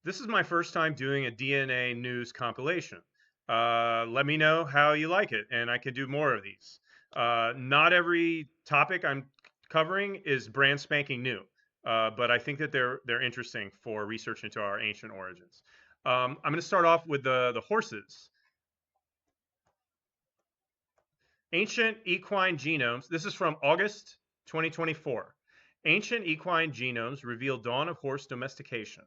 This is my first time doing a DNA news compilation. Let me know how you like it, and I can do more of these. Not every topic I'm covering is brand spanking new, but I think that they're interesting for research into our ancient origins. I'm going to start off with the horses. Ancient equine genomes. This is from August 2024. Ancient equine genomes reveal dawn of horse domestication.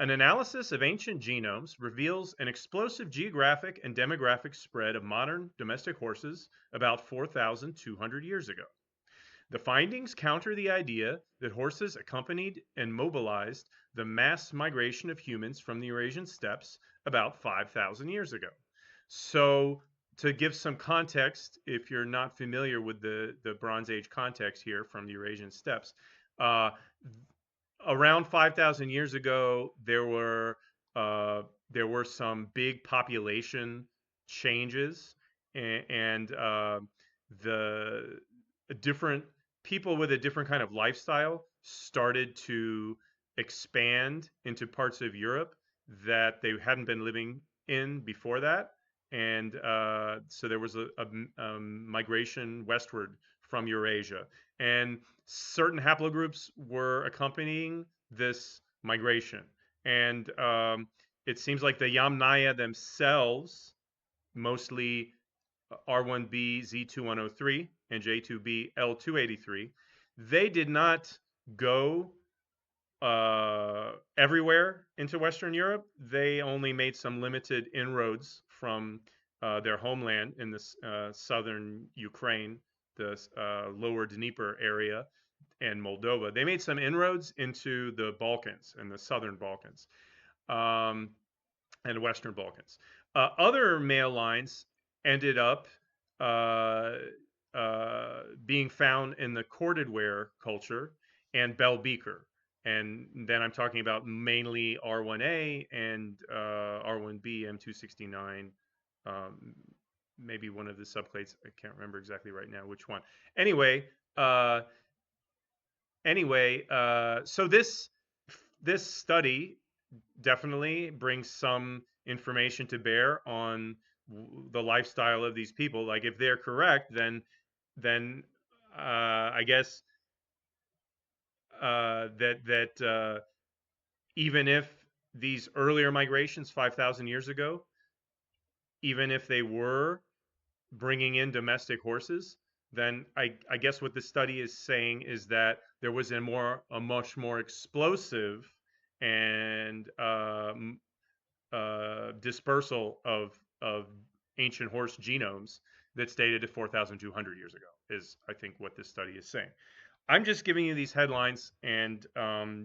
An analysis of ancient genomes reveals an explosive geographic and demographic spread of modern domestic horses about 4,200 years ago. The findings counter the idea that horses accompanied and mobilized the mass migration of humans from the Eurasian steppes about 5,000 years ago. So, to give some context, if you're not familiar with the Bronze Age context here from the Eurasian steppes, uh, around 5,000 years ago, there were some big population changes, and the different people with a different kind of lifestyle started to expand into parts of Europe that they hadn't been living in before that, and so there was a migration westward from Eurasia, and certain haplogroups were accompanying this migration. And it seems like the Yamnaya themselves, mostly R1b Z2103 and J2b L283, they did not go everywhere into Western Europe. They only made some limited inroads from their homeland in this southern Ukraine, the lower Dnieper area, and Moldova. They made some inroads into the Balkans and the southern Balkans, um, and Western Balkans. Other male lines ended up being found in the corded ware culture and bell beaker. And then I'm talking about mainly R1A and R1B, M269, um, maybe one of the subclades. I can't remember exactly right now which one. Anyway, uh, so this study definitely brings some information to bear on the lifestyle of these people. Like if they're correct, then I guess that even if these earlier migrations 5,000 years ago, even if they were bringing in domestic horses, then I guess what the study is saying is that there was a much more explosive and dispersal of ancient horse genomes that's dated to 4,200 years ago, is I think what this study is saying. I'm just giving you these headlines, and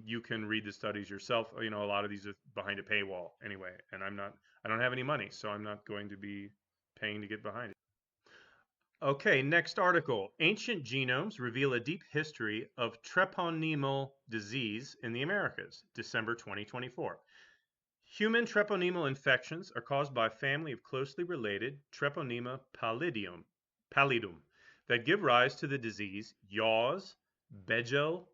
you can read the studies yourself. You know, a lot of these are behind a paywall anyway, and I don't have any money, so I'm not going to be paying to get behind it. Okay, next article. Ancient genomes reveal a deep history of treponemal disease in the Americas, December 2024. Human treponemal infections are caused by a family of closely related Treponema pallidum that give rise to the disease yaws, Begel,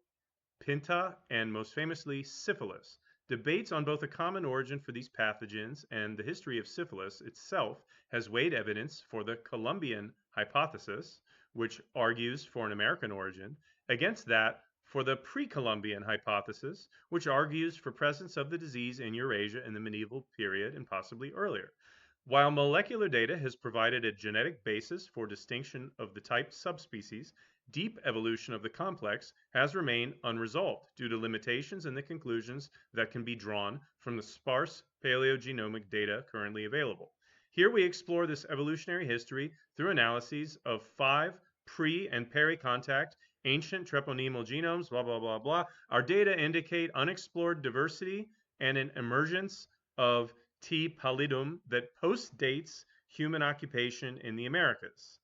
Pinta, and most famously syphilis. Debates on both a common origin for these pathogens and the history of syphilis itself has weighed evidence for the Columbian hypothesis, which argues for an American origin, against that for the pre-Columbian hypothesis, which argues for presence of the disease in Eurasia in the medieval period and possibly earlier. While molecular data has provided a genetic basis for distinction of the type subspecies, deep evolution of the complex has remained unresolved due to limitations in the conclusions that can be drawn from the sparse paleogenomic data currently available. Here we explore this evolutionary history through analyses of 5 pre- and peri-contact ancient treponemal genomes, blah, blah, blah, blah. Our data indicate unexplored diversity and an emergence of T. pallidum that postdates human occupation in the Americas.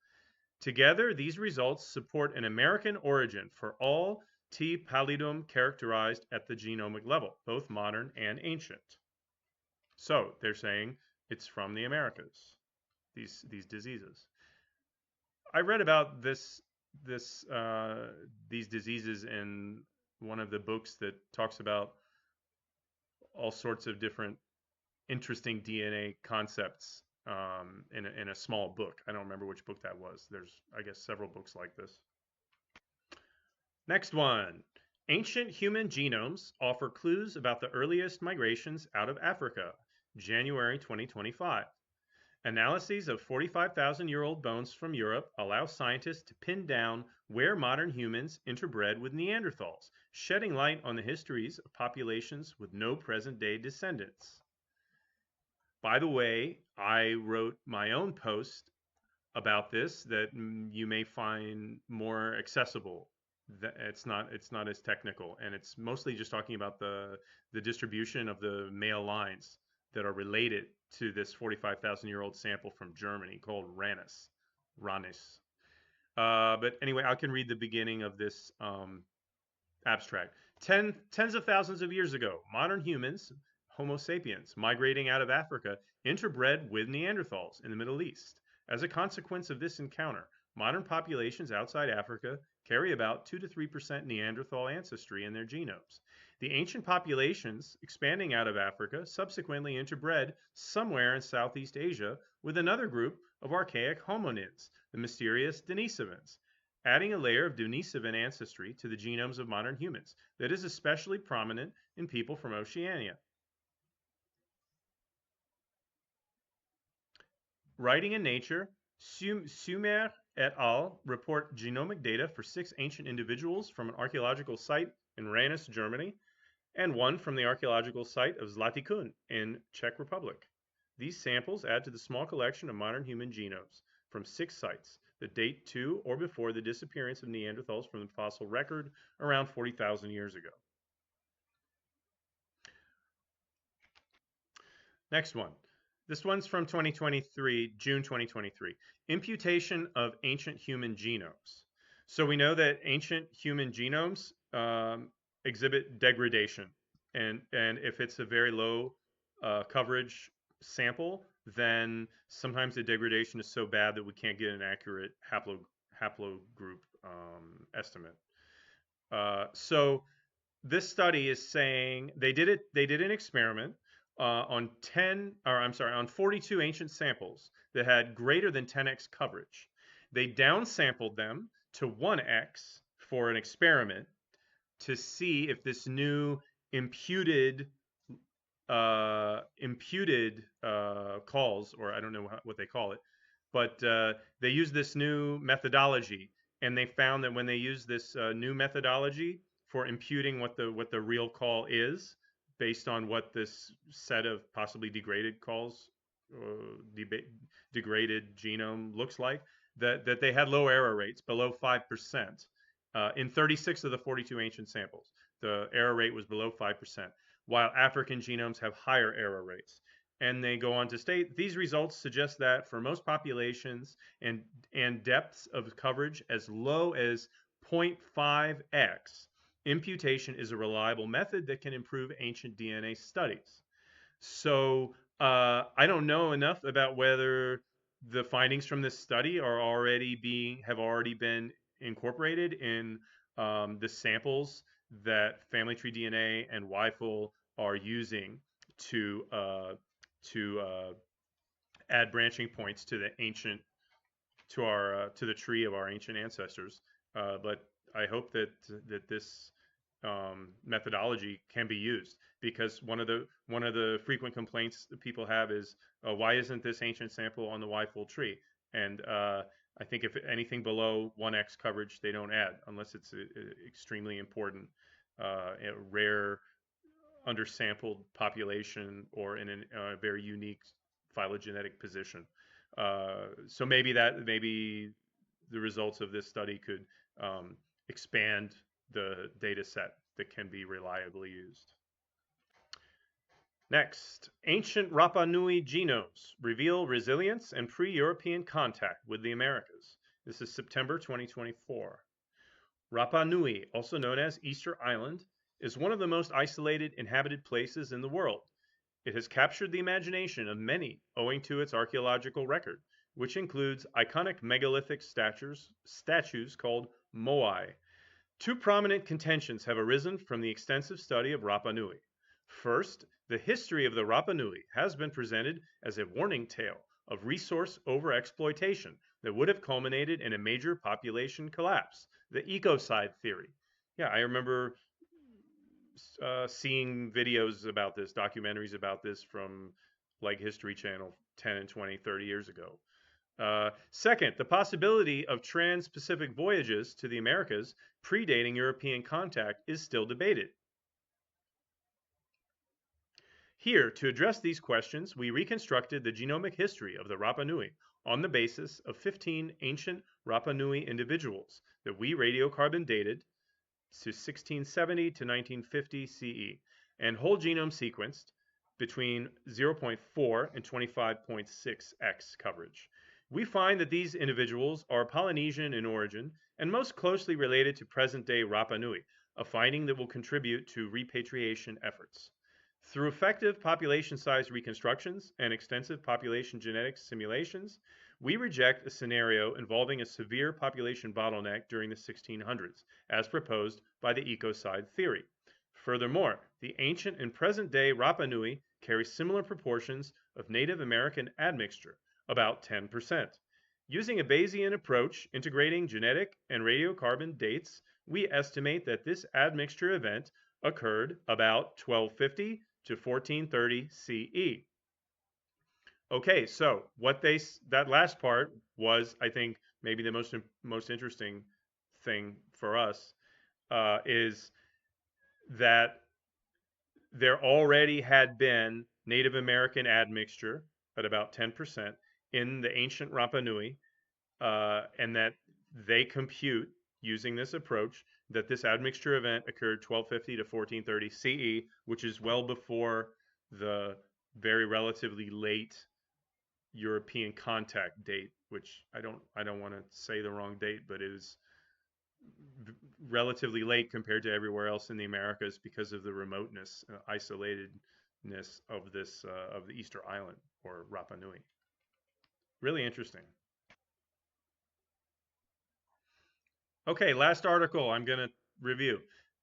Together, these results support an American origin for all T. pallidum characterized at the genomic level, both modern and ancient. So they're saying it's from the Americas, these diseases. I read about these diseases in one of the books that talks about all sorts of different interesting DNA concepts in a small book. I don't remember which book that was. There's, I guess, several books like this. Next one. Ancient human genomes offer clues about the earliest migrations out of Africa. January 2025. Analyses of 45,000-year-old bones from Europe allow scientists to pin down where modern humans interbred with Neanderthals, shedding light on the histories of populations with no present-day descendants. By the way, I wrote my own post about this that you may find more accessible. It's not as technical, and it's mostly just talking about the distribution of the male lines that are related to this 45,000-year-old sample from Germany called Ranis. But anyway, I can read the beginning of this abstract. Tens of thousands of years ago, modern humans, Homo sapiens, migrating out of Africa, interbred with Neanderthals in the Middle East. As a consequence of this encounter, modern populations outside Africa carry about 2 to 3% Neanderthal ancestry in their genomes. The ancient populations expanding out of Africa subsequently interbred somewhere in Southeast Asia with another group of archaic hominids, the mysterious Denisovans, adding a layer of Denisovan ancestry to the genomes of modern humans that is especially prominent in people from Oceania. Writing in Nature, Sumer et al. Report genomic data for 6 ancient individuals from an archaeological site in Ranis, Germany, and one from the archaeological site of Zlatikun in Czech Republic. These samples add to the small collection of modern human genomes from 6 sites that date to or before the disappearance of Neanderthals from the fossil record around 40,000 years ago. Next one. This one's from 2023, June 2023. Imputation of ancient human genomes. So we know that ancient human genomes exhibit degradation. And if it's a very low coverage sample, then sometimes the degradation is so bad that we can't get an accurate haplogroup estimate. So this study is saying they did an experiment on 42 ancient samples that had greater than 10x coverage. They downsampled them to 1x for an experiment to see if this new imputed calls, or I don't know what they call it, but they used this new methodology, and they found that when they used this new methodology for imputing what the real call is, based on what this set of possibly degraded calls, degraded genome looks like, that they had low error rates, below 5%, in 36 of the 42 ancient samples. The error rate was below 5%, while African genomes have higher error rates. And they go on to state, these results suggest that for most populations and depths of coverage as low as 0.5x, imputation is a reliable method that can improve ancient DNA studies. So I don't know enough about whether the findings from this study have already been incorporated in the samples that Family Tree DNA and YFL are using to add branching points to the tree of our ancient ancestors. But I hope that this methodology can be used, because one of the frequent complaints that people have is, why isn't this ancient sample on the YFL tree? And I think if anything below 1x coverage, they don't add unless it's a extremely important, rare, undersampled population or in a very unique phylogenetic position. So maybe the results of this study could expand the data set that can be reliably used. Next, ancient Rapanui genomes reveal resilience and pre-European contact with the Americas. This is September 2024. Rapanui, also known as Easter Island, is one of the most isolated inhabited places in the world. It has captured the imagination of many owing to its archaeological record, which includes iconic megalithic statues called moai. Two prominent contentions have arisen from the extensive study of Rapanui. First, The history of the Rapanui has been presented as a warning tale of resource overexploitation that would have culminated in a major population collapse, the ecocide theory. Yeah, I remember seeing videos about this, documentaries about this from like History Channel 10 and 20, 30 years ago. Second, the possibility of trans-Pacific voyages to the Americas predating European contact is still debated. Here, to address these questions, we reconstructed the genomic history of the Rapa Nui on the basis of 15 ancient Rapa Nui individuals that we radiocarbon dated to 1670 to 1950 CE and whole genome sequenced between 0.4 and 25.6x coverage. We find that these individuals are Polynesian in origin and most closely related to present-day Rapa Nui, a finding that will contribute to repatriation efforts. Through effective population size reconstructions and extensive population genetics simulations, we reject a scenario involving a severe population bottleneck during the 1600s, as proposed by the ecocide theory. Furthermore, the ancient and present-day Rapa Nui carry similar proportions of Native American admixture, about 10%. Using a Bayesian approach integrating genetic and radiocarbon dates, we estimate that this admixture event occurred about 1250 to 1430 CE. Okay, so that last part was, I think, maybe the most interesting thing for us is that there already had been Native American admixture at about 10% in the ancient Rapa Nui, and that they compute using this approach that this admixture event occurred 1250 to 1430 CE, which is well before the very relatively late European contact date, which I don't want to say the wrong date, but it is relatively late compared to everywhere else in the Americas because of the remoteness, isolatedness of this of the Easter Island or Rapa Nui. Really interesting. Okay, last article I'm going to review.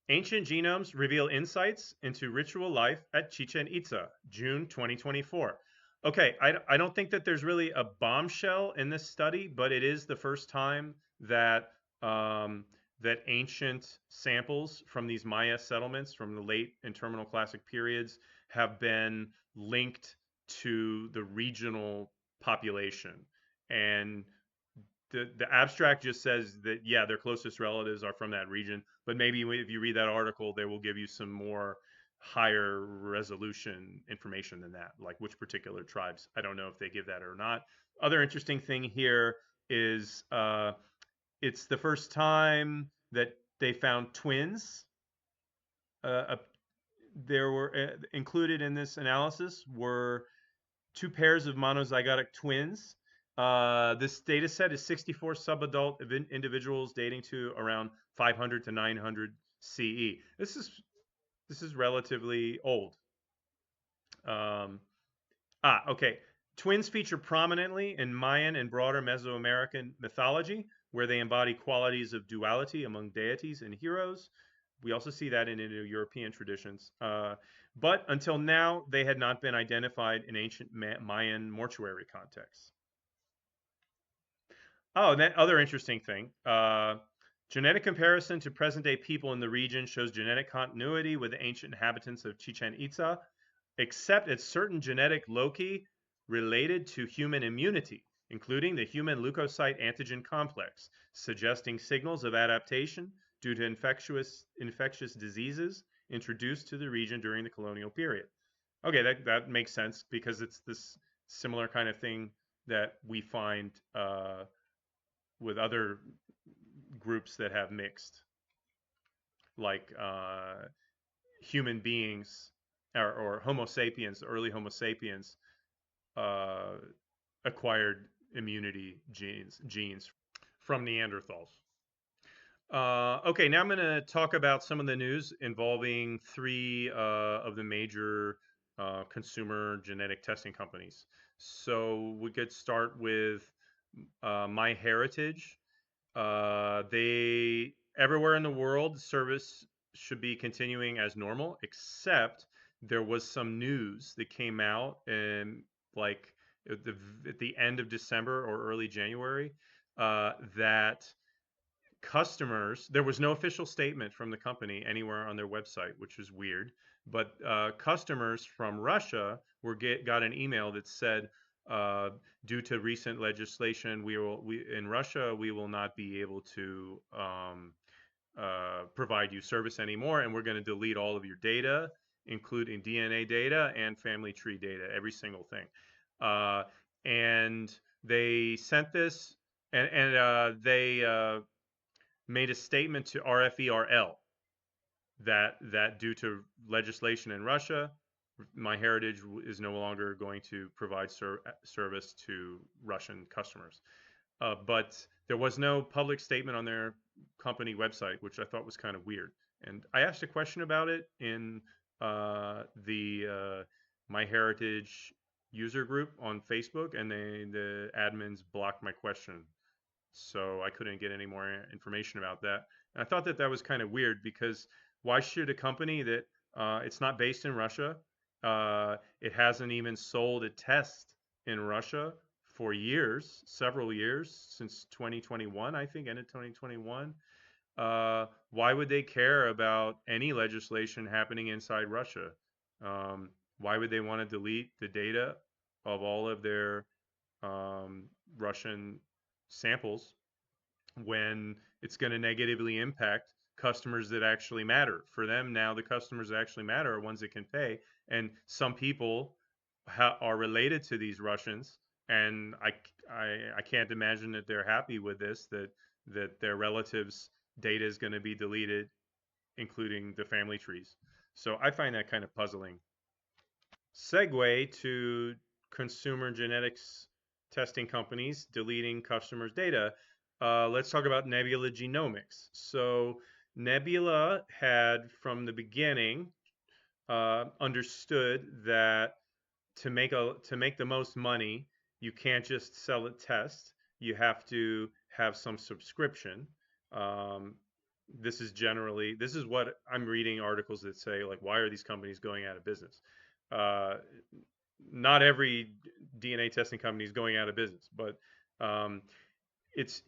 Ancient Genomes Reveal Insights into Ritual Life at Chichen Itza, June 2024. Okay, I don't think that there's really a bombshell in this study, but it is the first time that that ancient samples from these Maya settlements from the late and terminal classic periods have been linked to the regional population. And the abstract just says that, yeah, their closest relatives are from that region, but maybe if you read that article, they will give you some more higher resolution information than that, like which particular tribes. I don't know if they give that or not. Other interesting thing here is it's the first time that they found twins. There were included in this analysis were two pairs of monozygotic twins. This data set is 64 subadult individuals dating to around 500 to 900 CE. This is relatively old. Okay. Twins feature prominently in Mayan and broader Mesoamerican mythology, where they embody qualities of duality among deities and heroes. We also see that in Indo-European traditions. But until now, they had not been identified in ancient Mayan mortuary contexts. Oh, and that other interesting thing. Genetic comparison to present-day people in the region shows genetic continuity with the ancient inhabitants of Chichen Itza, except at certain genetic loci related to human immunity, including the human leukocyte antigen complex, suggesting signals of adaptation due to infectious diseases introduced to the region during the colonial period. Okay, that makes sense because it's this similar kind of thing that we find with other groups that have mixed, like human beings or Homo sapiens, early Homo sapiens acquired immunity genes from Neanderthals. Okay, now I'm going to talk about some of the news involving three of the major consumer genetic testing companies. So we could start with MyHeritage. They everywhere in the world, service should be continuing as normal, except there was some news that came out in like at the end of December or early January that customers, there was no official statement from the company anywhere on their website, which is weird, but customers from Russia got an email that said, uh, due to recent legislation, we in Russia we will not be able to provide you service anymore, and we're going to delete all of your data, including DNA data and family tree data, every single thing. Uh, and they sent this, and they made a statement to RFERL that due to legislation in Russia, MyHeritage is no longer going to provide service to Russian customers. But there was no public statement on their company website, which I thought was kind of weird. And I asked a question about it in the MyHeritage user group on Facebook, and the admins blocked my question, so I couldn't get any more information about that. And I thought that that was kind of weird, because why should a company that it's not based in Russia, it hasn't even sold a test in Russia for years, several years, since 2021, I think, end of 2021. Why would they care about any legislation happening inside Russia? Why would they want to delete the data of all of their Russian samples when it's going to negatively impact customers that actually matter? For them now, the customers that actually matter are ones that can pay, and some people are related to these Russians, and I can't imagine that they're happy with this, that their relatives' data is going to be deleted, including the family trees. So I find that kind of puzzling. Segue to consumer genetics testing companies deleting customers' data. Let's talk about Nebula Genomics. So Nebula had from the beginning understood that to make the most money, you can't just sell a test. You have to have some subscription. Um, this is what I'm reading articles that say, like, why are these companies going out of business? Uh, Not every DNA testing company is going out of business, but um,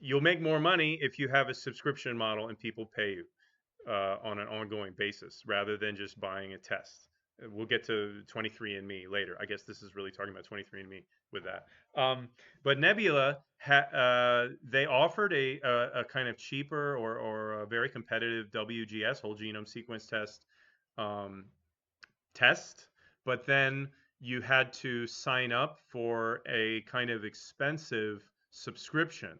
you'll make more money if you have a subscription model and people pay you on an ongoing basis rather than just buying a test. We'll get to 23andMe later. I guess this is really talking about 23andMe with that. But Nebula, they offered a kind of cheaper or a very competitive WGS, whole genome sequence um, test, but then you had to sign up for a kind of expensive subscription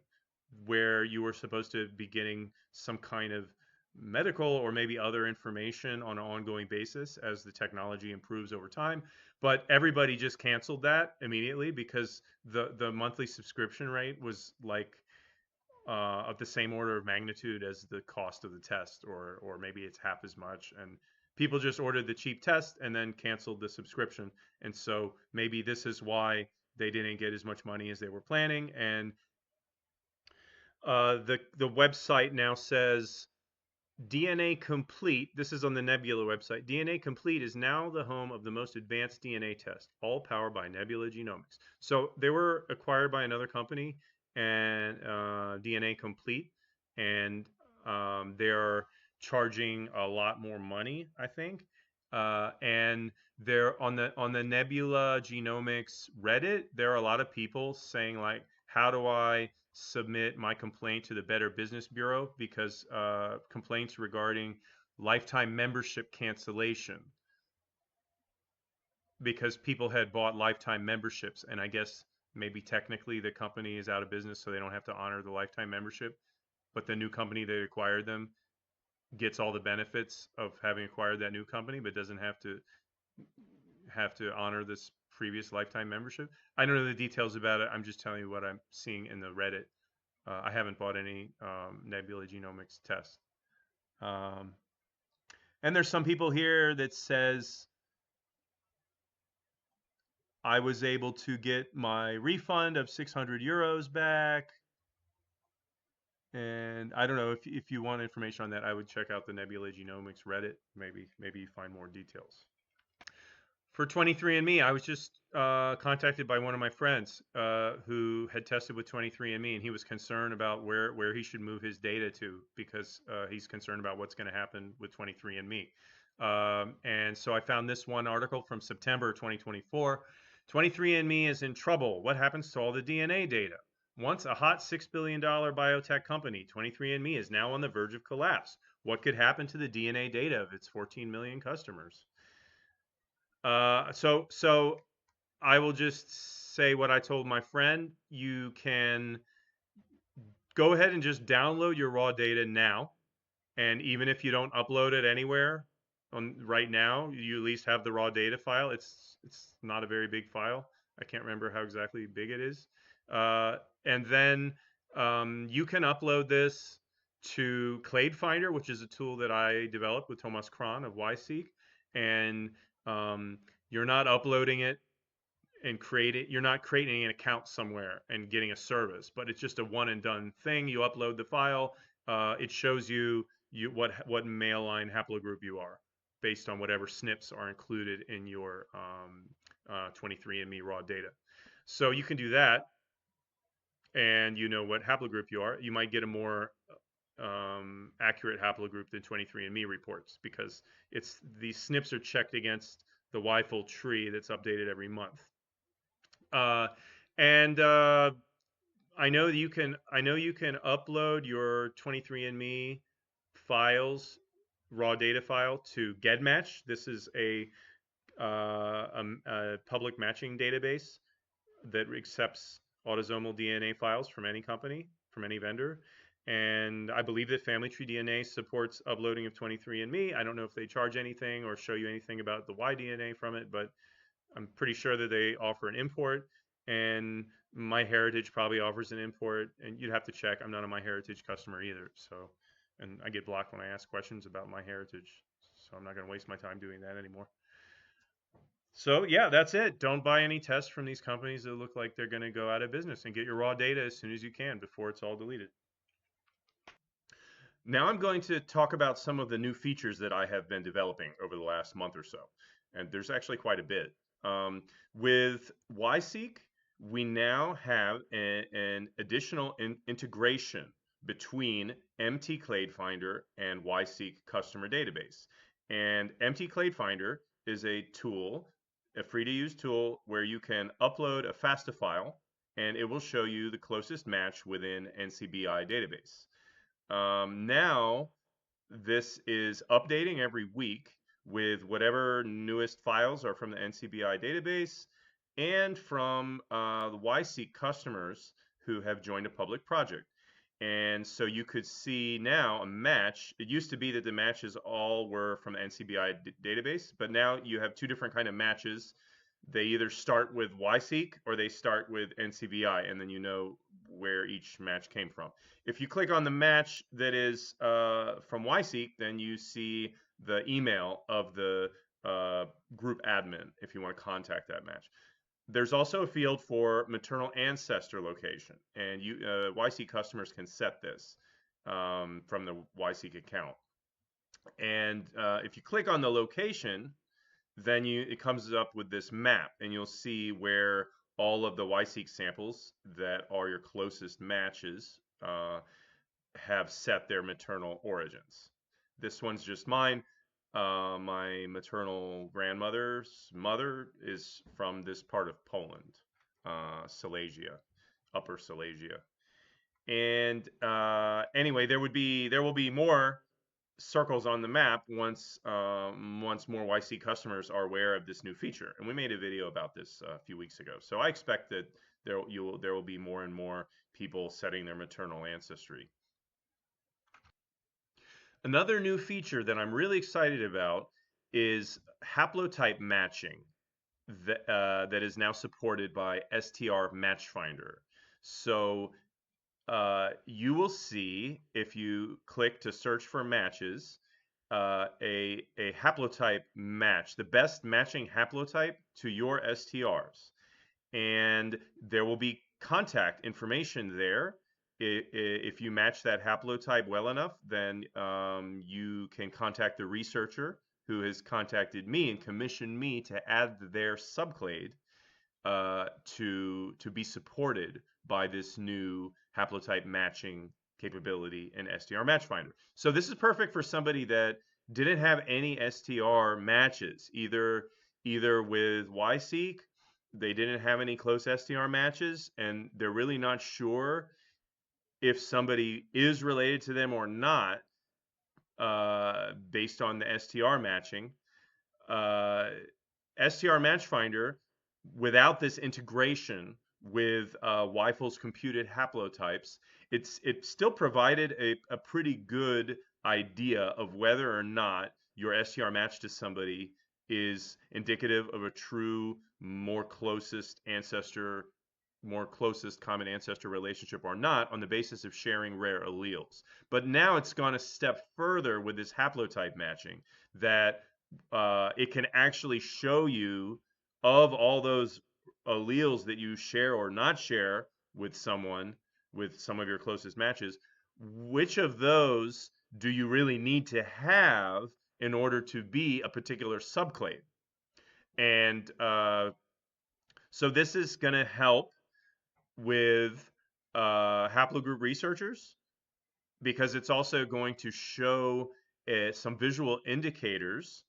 where you were supposed to be getting some kind of medical or maybe other information on an ongoing basis as the technology improves over time. But everybody just canceled that immediately because the monthly subscription rate was like of the same order of magnitude as the cost of the test, or maybe it's half as much. And people just ordered the cheap test and then canceled the subscription. And so maybe this is why they didn't get as much money as they were planning. And the website now says DNA Complete. This is on the Nebula website. DNA Complete is now the home of the most advanced DNA test, all powered by Nebula Genomics. So they were acquired by another company, and DNA Complete, and they're charging a lot more money, I think. And they're on the Nebula Genomics Reddit. There are a lot of people saying, like, how do I submit my complaint to the Better Business Bureau, because complaints regarding lifetime membership cancellation, because people had bought lifetime memberships, and I guess maybe technically the company is out of business, so they don't have to honor the lifetime membership, but the new company that acquired them gets all the benefits of having acquired that new company, but doesn't have to honor this previous lifetime membership. I don't know the details about it. I'm just telling you what I'm seeing in the Reddit. I haven't bought any Nebula Genomics tests. And there's some people here that says I was able to get my refund of 600 euros back. And I don't know, if you want information on that, I would check out the Nebula Genomics Reddit. Maybe you find more details. For 23andMe, I was just contacted by one of my friends who had tested with 23andMe, and he was concerned about where he should move his data to because he's concerned about what's going to happen with 23andMe. And so I found this one article from September 2024. 23andMe is in trouble. What happens to all the DNA data? Once a hot $6 billion biotech company, 23andMe is now on the verge of collapse. What could happen to the DNA data of its 14 million customers? So I will just say what I told my friend. You can go ahead and just download your raw data now, and even if you don't upload it anywhere on right now, you at least have the raw data file. It's not a very big file. I can't remember how exactly big it is. And then you can upload this to Clade Finder, which is a tool that I developed with Thomas Kron of YSEQ, and um, you're not uploading it and you're not creating an account somewhere and getting a service, but it's just a one and done thing. You upload the file, it shows you what male line haplogroup you are based on whatever SNPs are included in your 23andMe raw data. So you can do that, and you know what haplogroup you are. You might get a more accurate haplogroup than 23andMe reports because these SNPs are checked against the YFOL tree that's updated every month. And I know you can upload your 23andMe files, raw data file, to GEDmatch. This is a public matching database that accepts autosomal DNA files from any company, from any vendor. And I believe that Family Tree DNA supports uploading of 23andMe. I don't know if they charge anything or show you anything about the Y-DNA from it, but I'm pretty sure that they offer an import, and MyHeritage probably offers an import, and you'd have to check. I'm not a MyHeritage customer either, so, and I get blocked when I ask questions about MyHeritage, so I'm not going to waste my time doing that anymore. So yeah, that's it. Don't buy any tests from these companies that look like they're going to go out of business, and get your raw data as soon as you can before it's all deleted. Now I'm going to talk about some of the new features that I have been developing over the last month or so, and there's actually quite a bit. With YSEQ, we now have an additional integration between MT Clade Finder and YSEQ customer database. And MT Clade Finder is a tool, a free-to-use tool, where you can upload a FASTA file, and it will show you the closest match within NCBI database. Now, this is updating every week with whatever newest files are from the NCBI database and from the YSEQ customers who have joined a public project. And so you could see now a match. It used to be that the matches all were from the NCBI database, but now you have two different kind of matches. They either start with YSEQ or they start with NCBI, and then you know where each match came from. If you click on the match that is from YSEQ, then you see the email of the group admin if you want to contact that match. There's also a field for maternal ancestor location, and YSEQ customers can set this from the YSEQ account. And if you click on the location, then it comes up with this map, and you'll see where all of the YSEQ samples that are your closest matches have set their maternal origins. This one's just mine. My maternal grandmother's mother is from this part of Poland, Silesia, Upper Silesia. And anyway, there will be more circles on the map once more YSEQ customers are aware of this new feature. And we made a video about this a few weeks ago. So I expect that there will be more and more people setting their maternal ancestry. Another new feature that I'm really excited about is haplotype matching that is now supported by STR Match Finder. So you will see, if you click to search for matches, a haplotype match, the best matching haplotype to your STRs. And there will be contact information there. If you match that haplotype well enough, then you can contact the researcher who has contacted me and commissioned me to add their subclade to be supported by this new haplotype matching capability in STR Match Finder. So this is perfect for somebody that didn't have any STR matches, either with YSEQ, they didn't have any close STR matches, and they're really not sure if somebody is related to them or not, based on the STR matching. STR Match Finder, without this integration with Weifel's computed haplotypes, it still provided a pretty good idea of whether or not your STR match to somebody is indicative of a true, more closest common ancestor relationship or not, on the basis of sharing rare alleles. But now it's gone a step further with this haplotype matching, that it can actually show you, of all those alleles that you share or not share with someone, with some of your closest matches, which of those do you really need to have in order to be a particular subclade? And so this is going to help with haplogroup researchers, because it's also going to show some visual indicators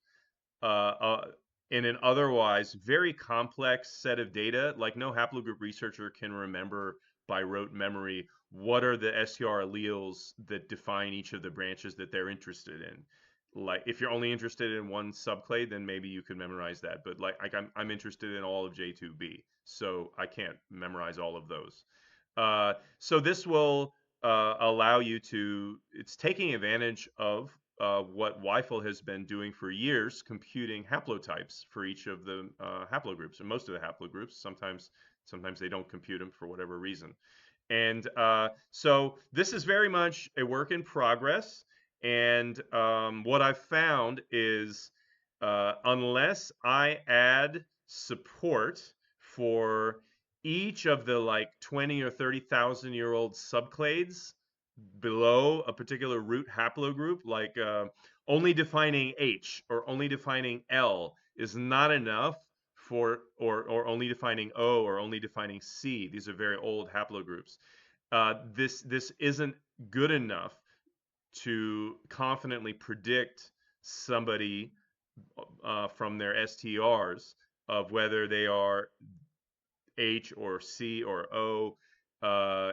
in an otherwise very complex set of data. Like, no haplogroup researcher can remember by rote memory what are the STR alleles that define each of the branches that they're interested in. Like, if you're only interested in one subclade, then maybe you could memorize that. But like I'm interested in all of J2B, so I can't memorize all of those. So this will allow you to, it's taking advantage of what Weifel has been doing for years, computing haplotypes for each of the haplogroups, and most of the haplogroups. Sometimes they don't compute them for whatever reason. And so this is very much a work in progress. And what I've found is, unless I add support for each of the like 20 or 30,000 year old subclades below a particular root haplogroup, like only defining H or only defining L is not enough for, or only defining O or only defining C. These are very old haplogroups. This isn't good enough to confidently predict somebody from their STRs of whether they are H or C or O.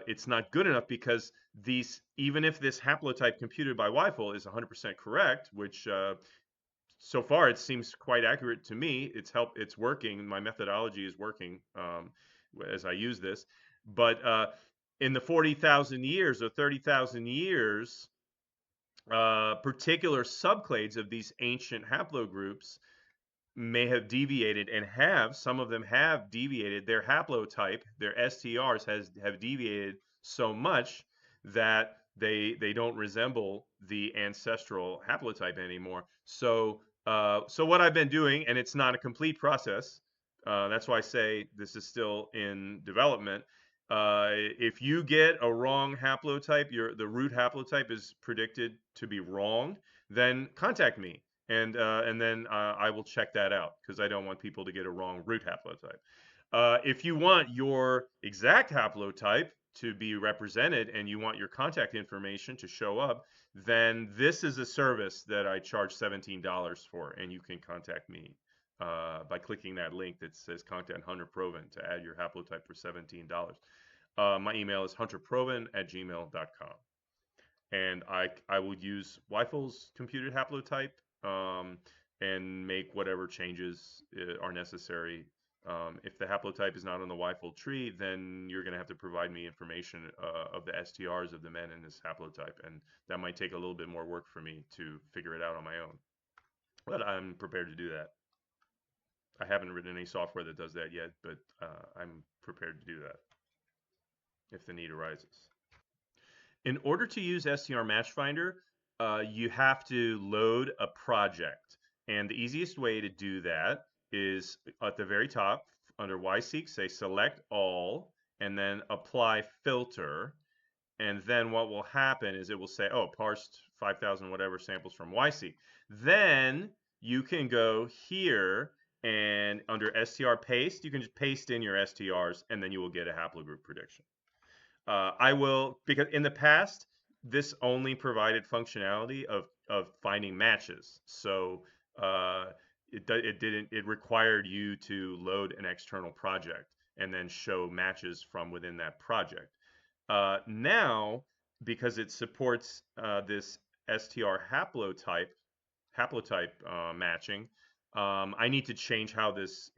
It's not good enough, because these, even if this haplotype computed by Weifel is 100% correct, which so far it seems quite accurate to me, it's working, my methodology is working as I use this, but in the 40,000 years or 30,000 years, particular subclades of these ancient haplogroups may have deviated, and some of them have deviated. Their haplotype, their STRs have deviated so much that they don't resemble the ancestral haplotype anymore. So what I've been doing, and it's not a complete process, that's why I say this is still in development. If you get a wrong haplotype, the root haplotype is predicted to be wrong, then contact me, and then I will check that out, because I don't want people to get a wrong root haplotype. If you want your exact haplotype to be represented and you want your contact information to show up, then this is a service that I charge $17 for, and you can contact me by clicking that link that says Contact Hunter Proven to add your haplotype for $17. My email is hunterproven@gmail.com. And I will use Weifel's computed haplotype and make whatever changes are necessary. If the haplotype is not on the Weifel tree, then you're going to have to provide me information of the STRs of the men in this haplotype, and that might take a little bit more work for me to figure it out on my own. But I'm prepared to do that. I haven't written any software that does that yet, but I'm prepared to do that if the need arises. In order to use STR Match Finder, you have to load a project. And the easiest way to do that is at the very top under YSEQ, say select all, and then apply filter. And then what will happen is it will say, oh, parsed 5,000 whatever samples from YSEQ. Then you can go here and under STR paste, you can just paste in your STRs and then you will get a haplogroup prediction. I will, because in the past, this only provided functionality of finding matches. So it required you to load an external project and then show matches from within that project. Now, because it supports this STR haplotype matching, I need to change how this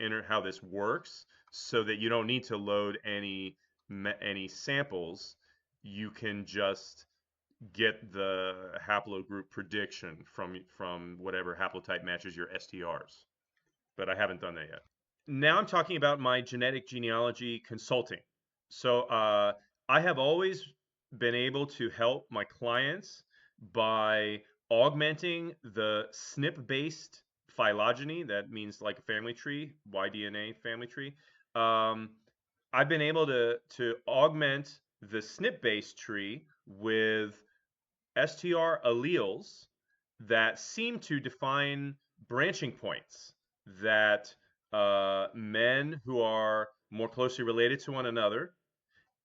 works so that you don't need to load any samples. You can just get the haplogroup prediction from whatever haplotype matches your STRs. But I haven't done that yet. Now I'm talking about my genetic genealogy consulting. So I have always been able to help my clients by augmenting the SNP-based phylogeny. That means like a family tree, Y-DNA family tree. I've been able to augment the SNP-based tree with STR alleles that seem to define branching points that men who are more closely related to one another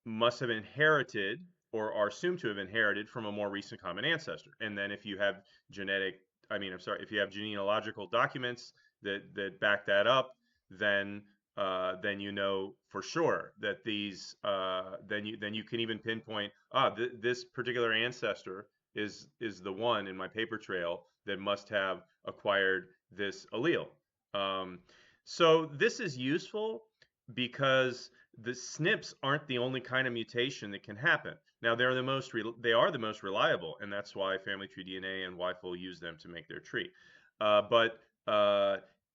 must have inherited or are assumed to have inherited from a more recent common ancestor. And then if you have if you have genealogical documents that back that up, then you know for sure that these then you can even pinpoint this particular ancestor is the one in my paper trail that must have acquired this allele. So this is useful because the SNPs aren't the only kind of mutation that can happen. Now they are the most reliable, and that's why Family Tree DNA and YFOL use them to make their tree. But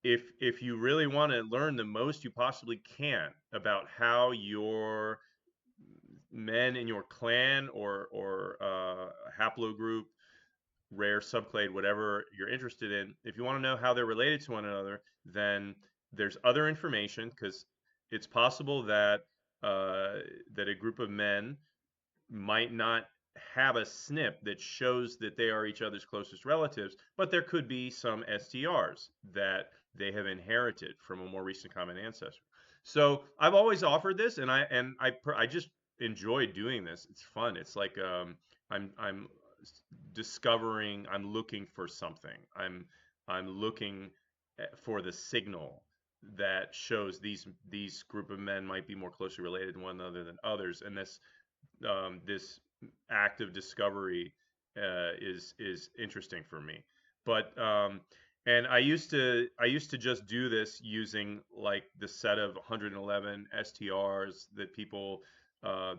if you really want to learn the most you possibly can about how your men in your clan or haplogroup, rare, subclade, whatever you're interested in, if you want to know how they're related to one another, then there's other information, because it's possible that that a group of men might not have a SNP that shows that they are each other's closest relatives, but there could be some STRs that they have inherited from a more recent common ancestor. So I've always offered this, and I just enjoy doing this. It's fun. It's like I'm discovering. I'm looking for something. I'm looking for the signal that shows these group of men might be more closely related to one another than others, and this act of discovery is interesting for me. But and I used to just do this using like the set of 111 STRs that people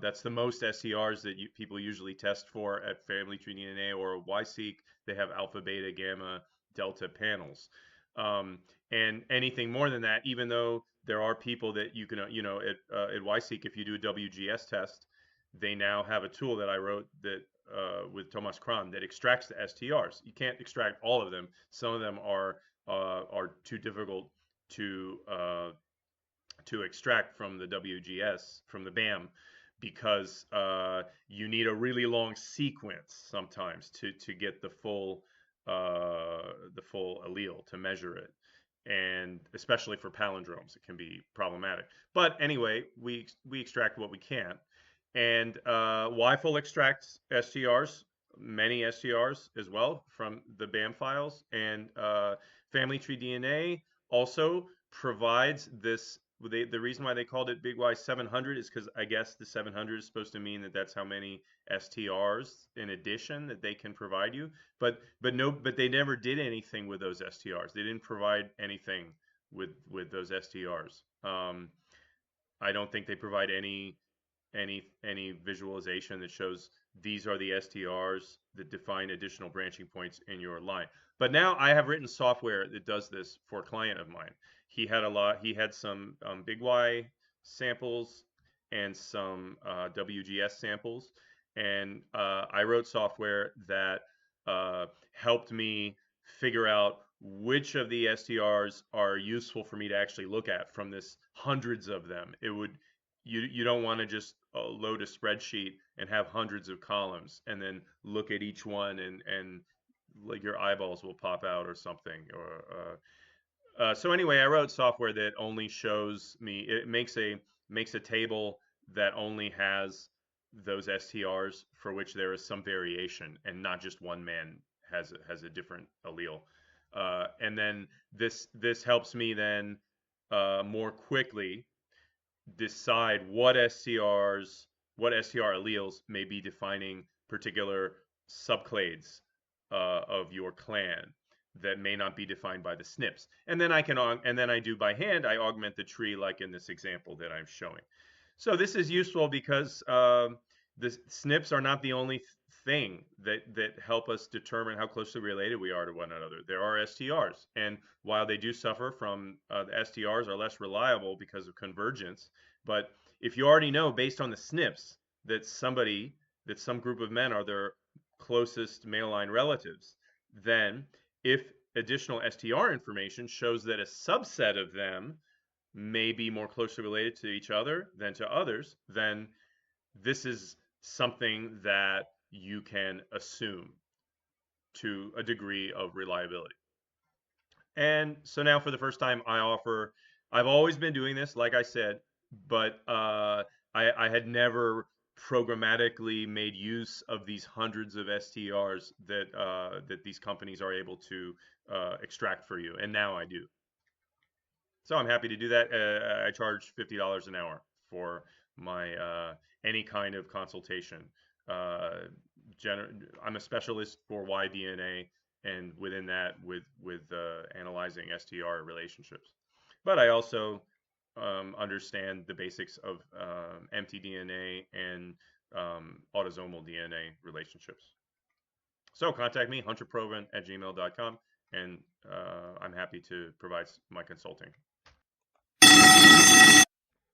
that's the most STRs that people usually test for at Family Tree DNA or YSEQ. They have alpha, beta, gamma, delta panels. And anything more than that, even though there are people that you can, at YSEQ, if you do a WGS test, they now have a tool that I wrote that with Thomas Kron that extracts the STRs. You can't extract all of them. Some of them are too difficult to extract from the WGS, from the BAM, because you need a really long sequence sometimes to get the full allele, to measure it. And especially for palindromes, it can be problematic. But anyway, we extract what we can. And YFOL extracts STRs, many STRs as well from the BAM files. And Family Tree DNA also provides this. The reason why they called it Big Y 700 is because I guess the 700 is supposed to mean that that's how many STRs in addition that they can provide you. But they never did anything with those STRs. They didn't provide anything with those STRs. I don't think they provide any visualization that shows these are the STRs that define additional branching points in your line. But now I have written software that does this for a client of mine. He had some Big Y samples and some WGS samples, and I wrote software that helped me figure out which of the STRs are useful for me to actually look at from this hundreds of them. You don't want to just load a spreadsheet and have hundreds of columns and then look at each one and like your eyeballs will pop out or something. Or so anyway, I wrote software that only shows me. It makes a table that only has those STRs for which there is some variation, and not just one man has a different allele. And then this helps me then more quickly decide what STR alleles may be defining particular subclades of your clan that may not be defined by the SNPs. And then I do by hand, I augment the tree like in this example that I'm showing. So this is useful because the SNPs are not the only thing that help us determine how closely related we are to one another. There are STRs, and while they do suffer from the STRs are less reliable because of convergence, but if you already know based on the SNPs that some group of men are their closest male line relatives, then if additional STR information shows that a subset of them may be more closely related to each other than to others, then this is something that you can assume to a degree of reliability. And so now for the first time, I've always been doing this, like I said, but I had never programmatically made use of these hundreds of STRs that these companies are able to extract for you, and now I do. So I'm happy to do that. I charge $50 an hour for my any kind of consultation. Uh, I'm a specialist for YDNA, and within that, with analyzing STR relationships. But I also understand the basics of empty DNA and autosomal DNA relationships. So contact me, hunterproven@gmail.com, and I'm happy to provide my consulting.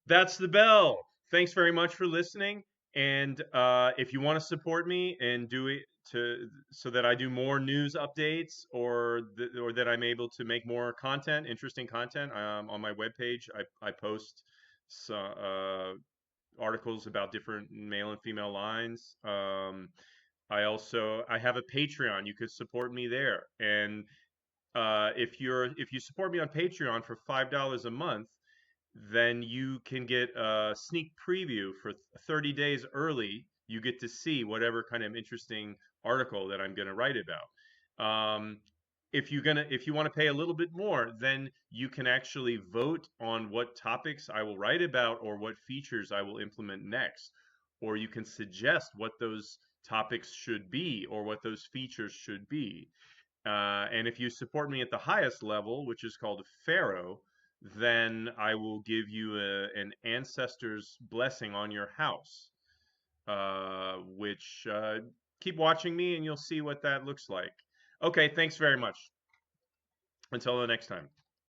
That's the bell. Thanks very much for listening. And if you want to support me and do it so that I do more news updates, or that I'm able to make more content, interesting content, on my webpage, I post articles about different male and female lines. I have a Patreon. You could support me there. And if you support me on Patreon for $5 a month, then you can get a sneak preview for 30 days early. You get to see whatever kind of interesting article that I'm going to write about. If you want to pay a little bit more, then you can actually vote on what topics I will write about or what features I will implement next, or you can suggest what those topics should be or what those features should be. And if you support me at the highest level, which is called Pharaoh, then I will give you an ancestor's blessing on your house, which keep watching me and you'll see what that looks like. Okay, thanks very much. Until the next time.